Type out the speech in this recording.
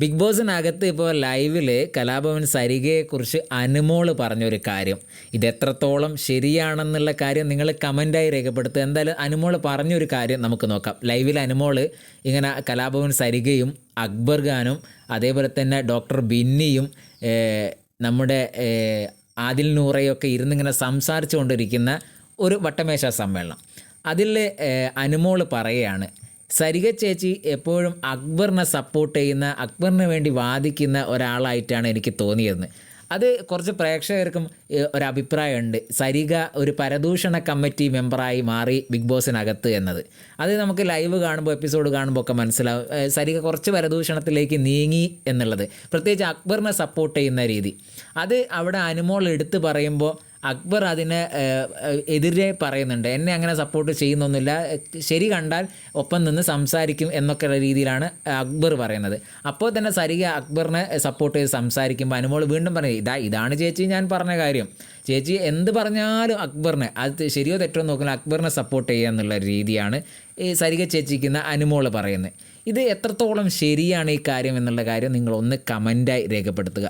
Big ബോസിനകത്ത് ഇപ്പോൾ ലൈവിൽ കലാഭവൻ സരികയെക്കുറിച്ച് അനുമോൾ പറഞ്ഞൊരു കാര്യം ഇതെത്രത്തോളം ശരിയാണെന്നുള്ള കാര്യം നിങ്ങൾ കമൻറ്റായി രേഖപ്പെടുത്തുക. എന്തായാലും അനുമോൾ പറഞ്ഞൊരു കാര്യം നമുക്ക് നോക്കാം. ലൈവിൽ അനുമോൾ ഇങ്ങനെ കലാഭവൻ സരികയും അക്ബർ ഖാനും അതേപോലെ തന്നെ ഡോക്ടർ ബിന്നിയും നമ്മുടെ ആദിൽ നൂറയൊക്കെ ഇരുന്നിങ്ങനെ സംസാരിച്ചു കൊണ്ടിരിക്കുന്ന ഒരു വട്ടമേശ സമ്മേളനം. അതിൽ അനുമോൾ പറയുകയാണ്, സരിക ചേച്ചി എപ്പോഴും അക്ബറിനെ സപ്പോർട്ട് ചെയ്യുന്ന, അക്ബറിന് വേണ്ടി വാദിക്കുന്ന ഒരാളായിട്ടാണ് എനിക്ക് തോന്നിയതെന്ന്. അത് കുറച്ച് പ്രേക്ഷകർക്കും ഒരഭിപ്രായമുണ്ട്, സരിക ഒരു പരദൂഷണ കമ്മിറ്റി മെമ്പറായി മാറി ബിഗ് ബോസിനകത്ത് എന്നത്. അത് നമുക്ക് ലൈവ് കാണുമ്പോൾ, എപ്പിസോഡ് കാണുമ്പോൾ ഒക്കെ മനസ്സിലാവും. സരിക കുറച്ച് പരദൂഷണത്തിലേക്ക് നീങ്ങി എന്നുള്ളത്, പ്രത്യേകിച്ച് അക്ബറിനെ സപ്പോർട്ട് ചെയ്യുന്ന രീതി. അത് അവിടെ അനുമോൾ എടുത്ത് പറയുമ്പോൾ അക്ബർ അതിനെ എതിരെ പറയുന്നുണ്ട്. എന്നെ അങ്ങനെ സപ്പോർട്ട് ചെയ്യുന്നൊന്നുമില്ല, ശരി കണ്ടാൽ ഒപ്പം നിന്ന് സംസാരിക്കും എന്നൊക്കെയുള്ള രീതിയിലാണ് അക്ബർ പറയുന്നത്. അപ്പോൾ തന്നെ സരിക അക്ബറിനെ സപ്പോർട്ട് ചെയ്ത് സംസാരിക്കുമ്പോൾ അനുമോൾ വീണ്ടും പറയും, ഇതാണ് ചേച്ചി ഞാൻ പറഞ്ഞ കാര്യം, ചേച്ചി എന്ത് പറഞ്ഞാലും അക്ബറിനെ, അത് ശരിയോ തെറ്റോ നോക്കില്ല, അക്ബറിനെ സപ്പോർട്ട് ചെയ്യുക എന്നുള്ള രീതിയാണ് ഈ സരിക ചേച്ചിക്കുന്ന അനുമോൾ പറയുന്നത്. ഇത് എത്രത്തോളം ശരിയാണ് ഈ കാര്യം എന്നുള്ള കാര്യം നിങ്ങളൊന്ന് കമൻറ്റായി രേഖപ്പെടുത്തുക.